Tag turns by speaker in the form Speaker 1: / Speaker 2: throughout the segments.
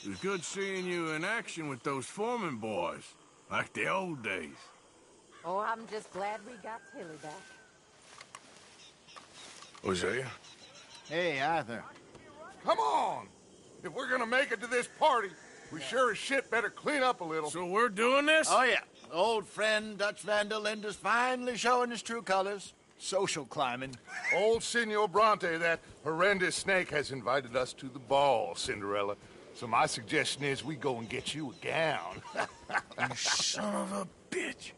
Speaker 1: It was good seeing you in action with those foreman boys, like the old days.
Speaker 2: Oh, I'm just glad we got Tilly back.
Speaker 1: Hosea?
Speaker 3: Hey, Arthur.
Speaker 4: Come on! If we're gonna make it to this party, we sure as shit better clean up a little.
Speaker 1: So we're doing this?
Speaker 3: Oh, yeah. Old friend Dutch Van der Linde's finally showing his true colors. Social climbing.
Speaker 4: Old Senor Bronte, that horrendous snake, has invited us to the ball, Cinderella. So my suggestion is we go and get you a gown.
Speaker 1: You son of a bitch.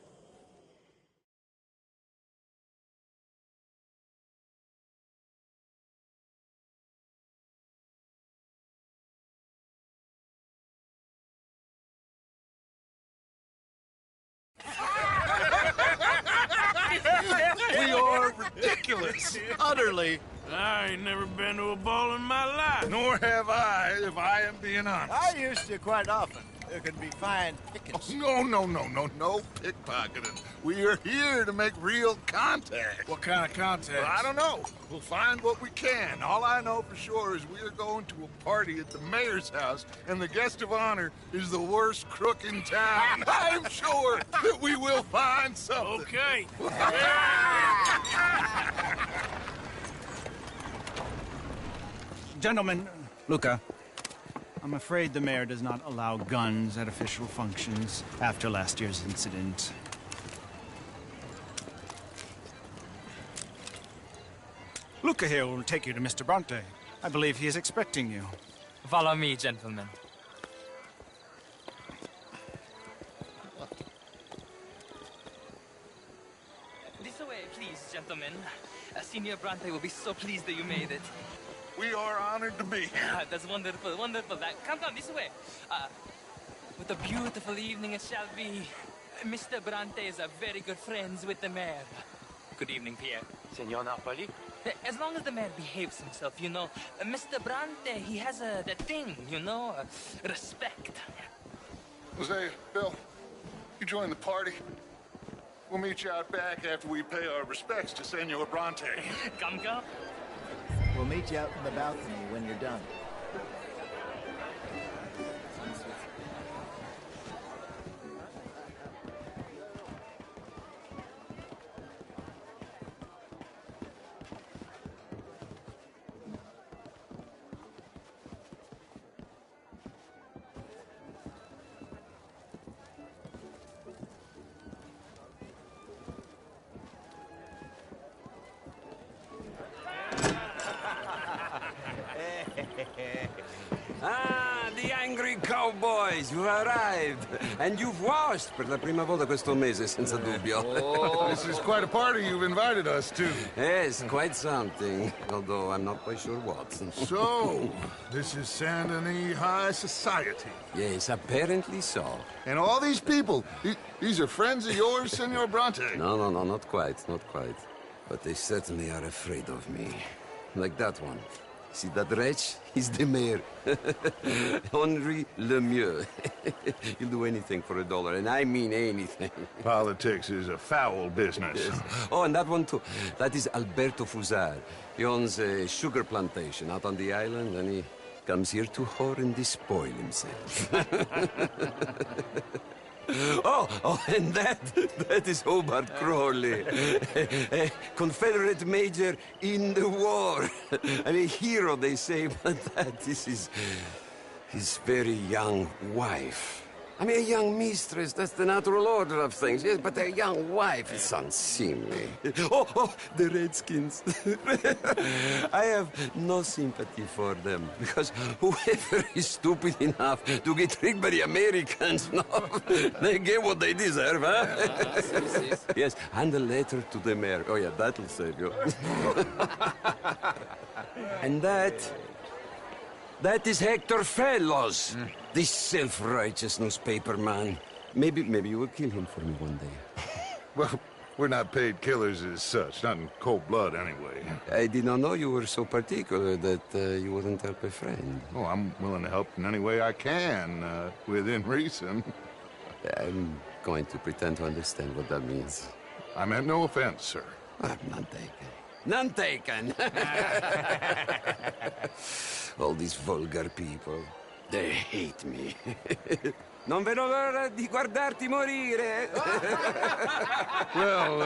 Speaker 4: We are ridiculous.
Speaker 3: Utterly.
Speaker 1: I ain't never been to a ball in my life.
Speaker 4: Nor have I, if I am being honest.
Speaker 3: I used to quite often. There can be fine pickings.
Speaker 4: No pickpocketing. We are here to make real contact.
Speaker 1: What kind of contact?
Speaker 4: Well, I don't know. We'll find what we can. All I know for sure is we are going to a party at the mayor's house, and the guest of honor is the worst crook in town. I'm sure that we will find something.
Speaker 1: Okay.
Speaker 5: Gentlemen, Luca, I'm afraid the mayor does not allow guns at official functions after last year's incident. Luca here will take you to Mr. Bronte. I believe he is expecting you.
Speaker 6: Follow me, gentlemen. This way, please, gentlemen. Senior Bronte will be so pleased that you made it.
Speaker 4: We are honored to be here.
Speaker 6: That's wonderful, wonderful. Come this way. What a beautiful evening it shall be. Mr. Bronte is a very good friends with the mayor. Good evening, Pierre.
Speaker 7: Senor Napoli?
Speaker 6: As long as the mayor behaves himself, you know. Mr. Bronte, he has that thing, you know, respect.
Speaker 4: Hosea, Bill, you join the party. We'll meet you out back after we pay our respects to Senor Bronte.
Speaker 6: Come.
Speaker 3: We'll meet you out in the balcony when you're done.
Speaker 7: Ah, the angry cowboys, you've arrived. And you've washed per la prima volta questo mese, senza dubbio.
Speaker 4: Oh, this is quite a party you've invited us to.
Speaker 7: Yes, quite something. Although I'm not quite sure what.
Speaker 4: So, this is Saint Denis High Society.
Speaker 7: Yes, apparently so.
Speaker 4: And all these people, these are friends of yours, Senor Bronte?
Speaker 7: No, not quite, not quite. But they certainly are afraid of me. Like that one. See that wretch? He's the mayor. Henri Lemieux. He'll do anything for $1, and I mean anything.
Speaker 4: Politics is a foul business.
Speaker 7: Yes. Oh, and that one too. That is Alberto Fusar. He owns a sugar plantation out on the island, and he comes here to whore and despoil himself. Oh, and that is Hobart Crawley, a Confederate major in the war. And a hero, they say, but that is his very young wife. I mean, a young mistress, that's the natural order of things, yes, but a young wife is unseemly. Oh, the Redskins. I have no sympathy for them, because whoever is stupid enough to get tricked by the Americans, no, they get what they deserve, huh? Yes, and a letter to the mayor. Oh, yeah, that'll save you. And that is Hector Fellows, this self-righteous newspaper man. Maybe you will kill him for me one day.
Speaker 4: Well, we're not paid killers as such, not in cold blood anyway.
Speaker 7: I did not know you were so particular that you wouldn't help a friend.
Speaker 4: Oh, I'm willing to help in any way I can, within reason.
Speaker 7: I'm going to pretend to understand what that means.
Speaker 4: I meant no offense, sir.
Speaker 7: None taken. None taken! All these vulgar people. They hate me. Non vedo l'ora di guardarti morire.
Speaker 4: Well,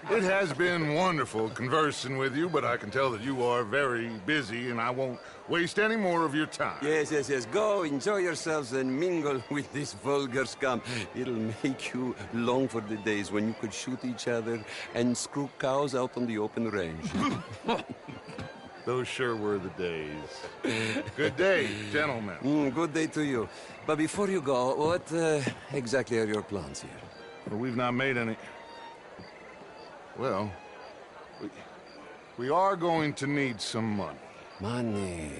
Speaker 4: it has been wonderful conversing with you, but I can tell that you are very busy, and I won't waste any more of your time.
Speaker 7: Yes. Go, enjoy yourselves, and mingle with this vulgar scum. It'll make you long for the days when you could shoot each other and screw cows out on the open range.
Speaker 4: Those sure were the days. Good day, gentlemen.
Speaker 7: Good day to you. But before you go, what exactly are your plans here?
Speaker 4: Well, we've not made any... Well, we are going to need some money.
Speaker 7: Money,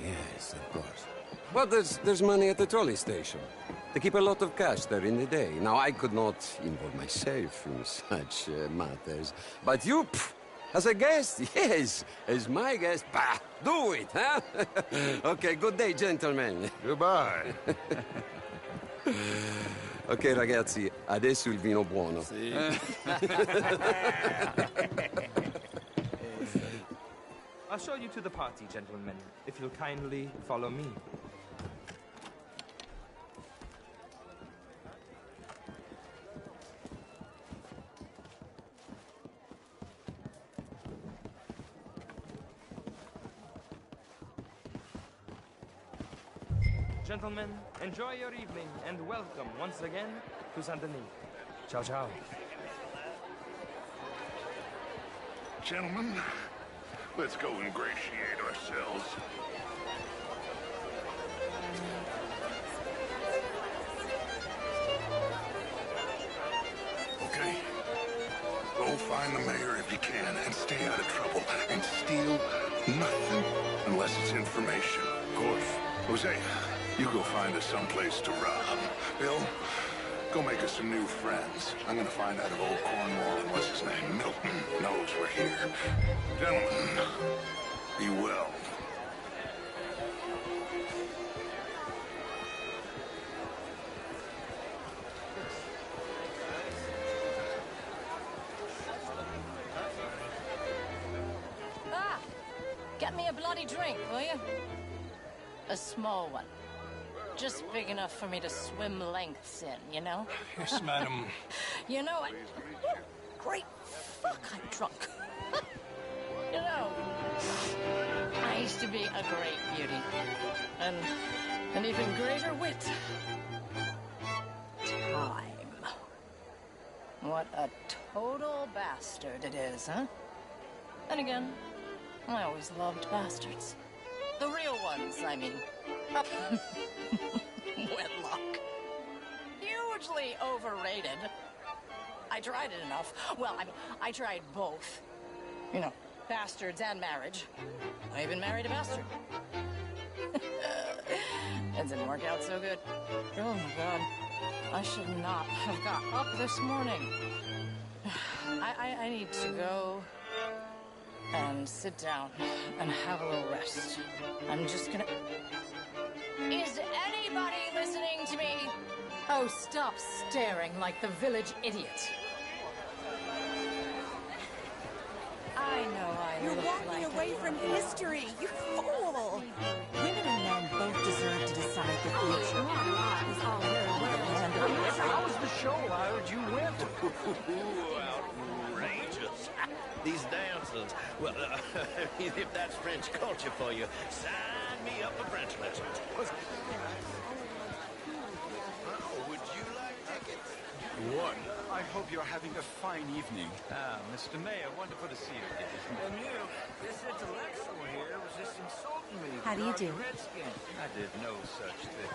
Speaker 7: yes, of course. But there's money at the trolley station. They keep a lot of cash there in the day. Now, I could not involve myself in such matters. But you, as a guest, yes, as my guest, bah, do it, huh? Okay, good day, gentlemen.
Speaker 4: Goodbye.
Speaker 7: Ok, ragazzi, adesso il vino buono.
Speaker 8: I'll show you to the party, gentlemen, if you'll kindly follow me. Gentlemen, enjoy your evening and welcome once again to Saint-Denis. Ciao, ciao.
Speaker 4: Gentlemen, let's go ingratiate ourselves. Okay? Go find the mayor if you can and stay out of trouble and steal nothing unless it's information. Of course. Hosea, you go find us someplace to rob. Bill, go make us some new friends. I'm gonna find out if old Cornwall and what's his name, Milton, knows we're here. Gentlemen, be well.
Speaker 2: Ah! Get me a bloody drink, will you? A small one. Just big enough for me to swim lengths in, you know?
Speaker 1: Yes, madam.
Speaker 2: You know, great fuck, I'm drunk. You know, I used to be a great beauty. And an even greater wit. Time. What a total bastard it is, huh? And again, I always loved bastards. The real ones, I mean. Wedlock. Hugely overrated. I tried it enough. Well, I mean, I tried both. You know, bastards and marriage. I even married a bastard. It didn't work out so good. Oh, my God. I should not have got up this morning. I need to go and sit down and have a little rest. I'm just gonna... Is anybody listening to me? Oh, stop staring like the village idiot. I know I
Speaker 9: You're
Speaker 2: look
Speaker 9: walking
Speaker 2: like
Speaker 9: away from history, you fool! Women and men both deserve to decide the future.
Speaker 3: How was the show? I heard you went.
Speaker 10: Outrageous. These dancers. Well, if that's French culture for you, sign me up for French lessons. Would you like tickets?
Speaker 5: What? I hope you're having a fine evening. Ah, Mr. Mayor, wonderful to see you again.
Speaker 1: And you, this intellectual here was just insulting me.
Speaker 9: How do you do?
Speaker 1: Redskin.
Speaker 5: I did no such thing.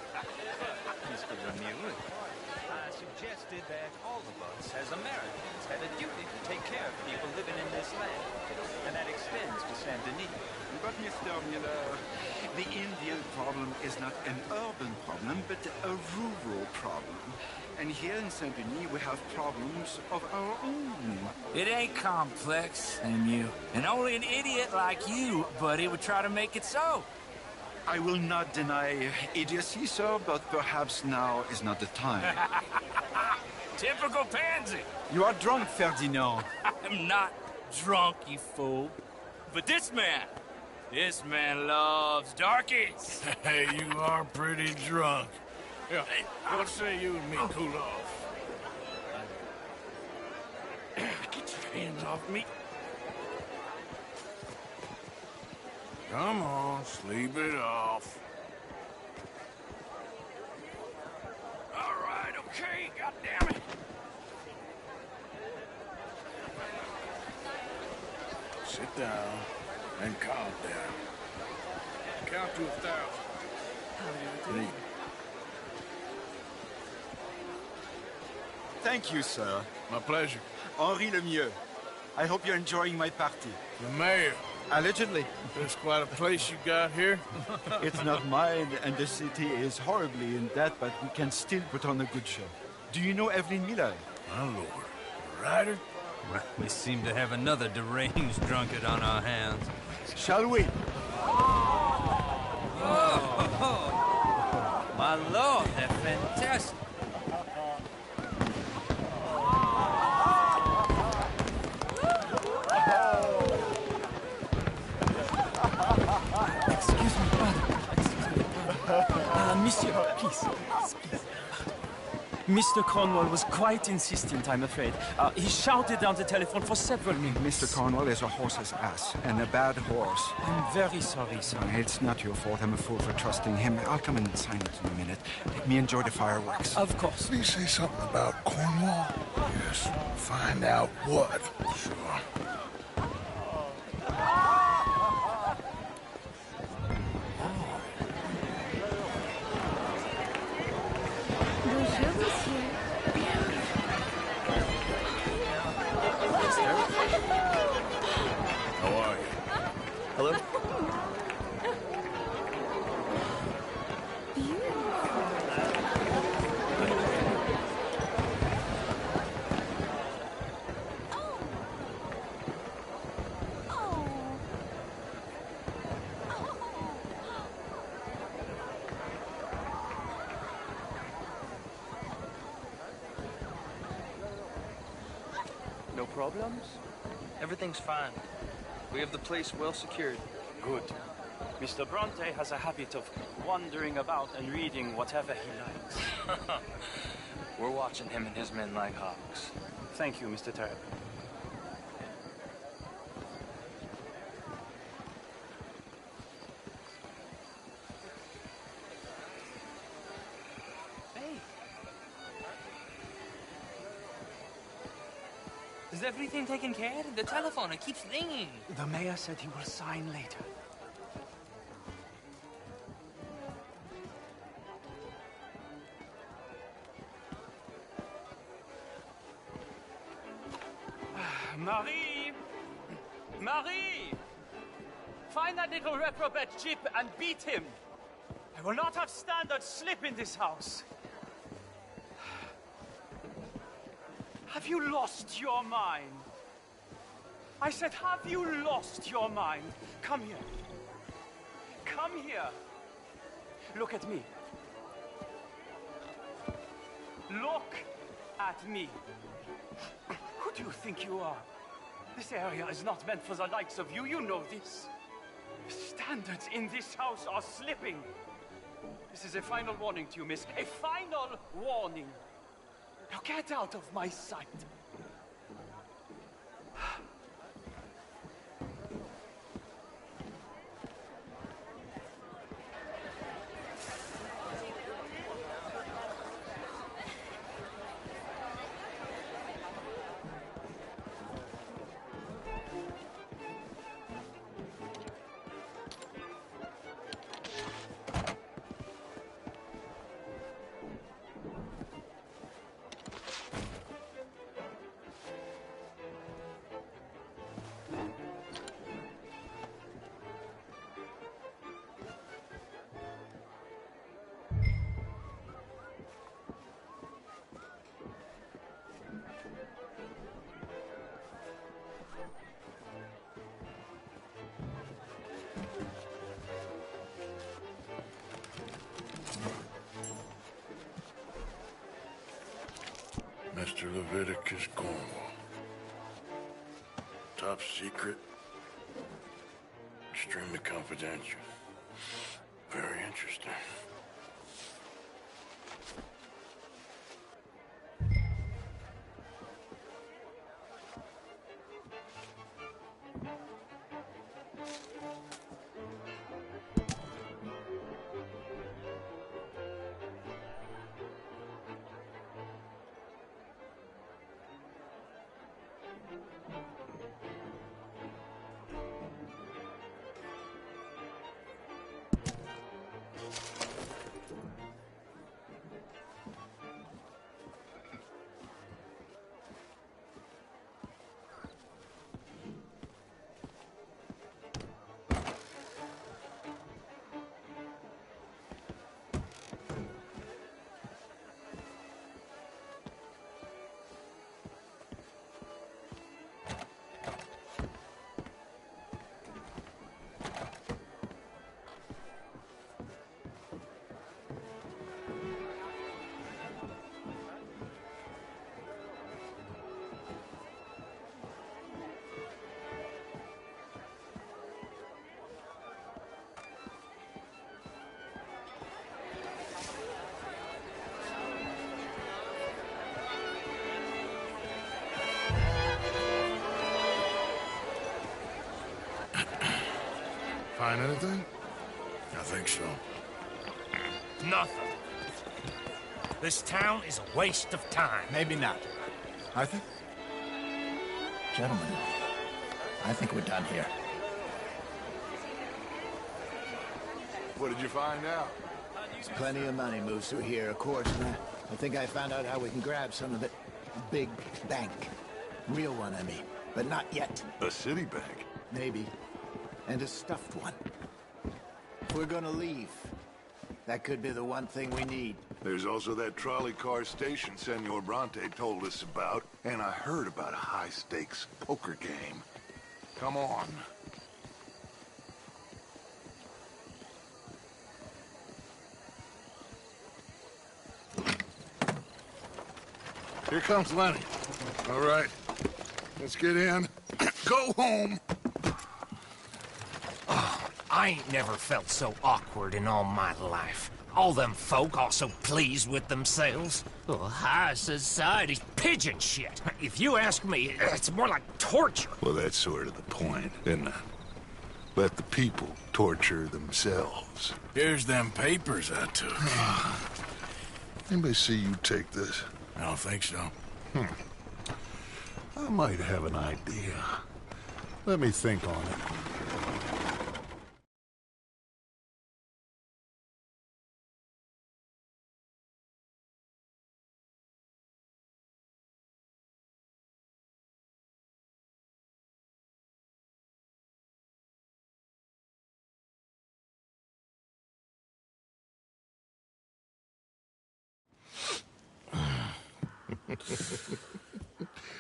Speaker 5: Mr. Ramirez, I suggested that all of us, as Americans, had a duty to take care of people living in this land. And that extends to Saint-Denis.
Speaker 11: But, Mr. Miller, the Indian problem is not an urban problem, but a rural problem. And here in Saint-Denis, we have problems of our own.
Speaker 12: It ain't complex, Samuel. And only an idiot like you, buddy, would try to make it so.
Speaker 11: I will not deny idiocy, sir, but perhaps now is not the time.
Speaker 12: Typical pansy.
Speaker 11: You are drunk, Ferdinand.
Speaker 12: I'm not drunk, you fool. But this man, This man loves darkies.
Speaker 1: Hey, you are pretty drunk. Yeah, hey, what say you and me cool off?
Speaker 12: Get your hands off me.
Speaker 1: Come on, sleep it off.
Speaker 12: All right, okay, goddammit.
Speaker 1: Sit down and calm down. Count to 1,000.
Speaker 9: How are you doing?
Speaker 11: Thank you, sir.
Speaker 1: My pleasure.
Speaker 11: Henri Lemieux. I hope you're enjoying my party.
Speaker 1: The mayor.
Speaker 11: Allegedly.
Speaker 1: There's quite a place you got here.
Speaker 11: It's not mine, and the city is horribly in debt, but we can still put on a good show. Do you know Evelyn Miller?
Speaker 1: My lord. A writer?
Speaker 12: Well, we seem to have another deranged drunkard on our hands.
Speaker 11: Shall we?
Speaker 12: Oh, my lord, they're fantastic.
Speaker 8: Excuse me, brother. Monsieur, please. Mr. Cornwall was quite insistent, I'm afraid. He shouted down the telephone for several minutes.
Speaker 11: Mr. Cornwall is a horse's ass, and a bad horse.
Speaker 8: I'm very sorry, sir.
Speaker 11: It's not your fault. I'm a fool for trusting him. I'll come and sign it in a minute. Let me enjoy the fireworks.
Speaker 8: Of course.
Speaker 4: Did he say something about Cornwall? Yes. Find out what.
Speaker 1: Sure. How are you?
Speaker 13: Hello?
Speaker 8: No problems?
Speaker 13: Everything's fine. We have the place well secured.
Speaker 8: Good. Mr. Bronte has a habit of wandering about and reading whatever he likes.
Speaker 13: We're watching him and his men like hawks.
Speaker 8: Thank you, Mr. Turp.
Speaker 6: Hey. Is everything taken care of? The telephone, it keeps ringing.
Speaker 8: The mayor said he will sign later.
Speaker 6: Marie! Marie! Find that little reprobate Chip and beat him. I will not have standard slip in this house. Have you lost your mind? I said, have you lost your mind? Come here. Come here. Look at me. Look at me. Who do you think you are? This area is not meant for the likes of you. You know this. The standards in this house are slipping. This is a final warning to you, miss. A final warning. Now get out of my sight.
Speaker 4: Mr. Leviticus Cornwall. Top secret.
Speaker 1: Extremely confidential. Very interesting.
Speaker 4: Find anything?
Speaker 1: I think so.
Speaker 14: Nothing. This town is a waste of time.
Speaker 3: Maybe not. Arthur? Gentlemen, I think we're done here.
Speaker 4: What did you find out?
Speaker 3: Plenty of money moves through here, of course, and I think I found out how we can grab some of it. A big bank. Real one, I mean. But not yet.
Speaker 4: A city bank?
Speaker 3: Maybe. And a stuffed one. If we're gonna leave, that could be the one thing we need.
Speaker 4: There's also that trolley car station Senor Bronte told us about, and I heard about a high-stakes poker game. Come on. Here comes Lenny. All right, let's get in. Go home.
Speaker 14: I ain't never felt so awkward in all my life. All them folk all so pleased with themselves. Oh, high society pigeon shit. If you ask me, it's more like torture.
Speaker 4: Well, that's sort of the point, isn't it? Let the people torture themselves.
Speaker 1: Here's them papers I took.
Speaker 4: Anybody see you take this?
Speaker 1: I don't think so.
Speaker 4: I might have an idea. Let me think on it.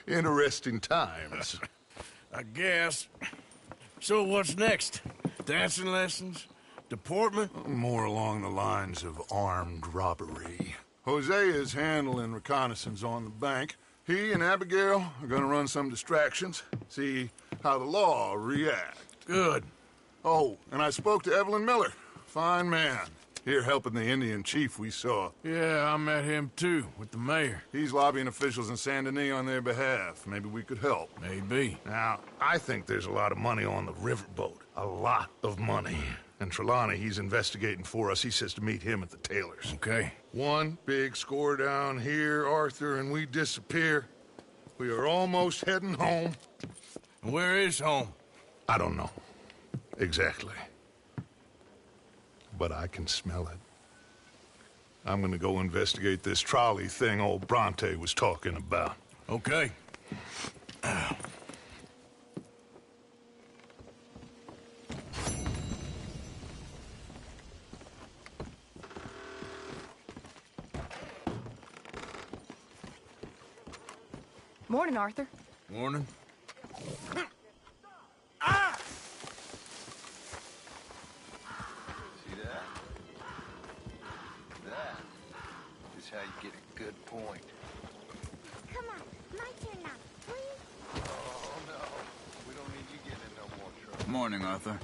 Speaker 4: Interesting times.
Speaker 1: I guess. So what's next? Dancing lessons? Deportment?
Speaker 4: More along the lines of armed robbery. Hosea is handling reconnaissance on the bank. He and Abigail are gonna run some distractions, see how the law reacts.
Speaker 1: Good.
Speaker 4: Oh, and I spoke to Evelyn Miller. Fine man. Here helping the Indian chief we saw.
Speaker 1: Yeah, I met him too, with the mayor.
Speaker 4: He's lobbying officials in Saint Denis on their behalf. Maybe we could help.
Speaker 1: Maybe.
Speaker 4: Now, I think there's a lot of money on the riverboat. A lot of money. And Trelawney, he's investigating for us. He says to meet him at the Taylors.
Speaker 1: Okay.
Speaker 4: One big score down here, Arthur, and we disappear. We are almost heading home.
Speaker 1: Where is home?
Speaker 4: I don't know. Exactly. But I can smell it. I'm gonna go investigate this trolley thing old Bronte was talking about.
Speaker 1: Okay.
Speaker 15: Morning, Arthur.
Speaker 1: Morning.
Speaker 10: How you get a good point.
Speaker 16: Come on, my turn now, please.
Speaker 10: Oh, no. We don't need you getting in no more trouble.
Speaker 13: Morning, Arthur.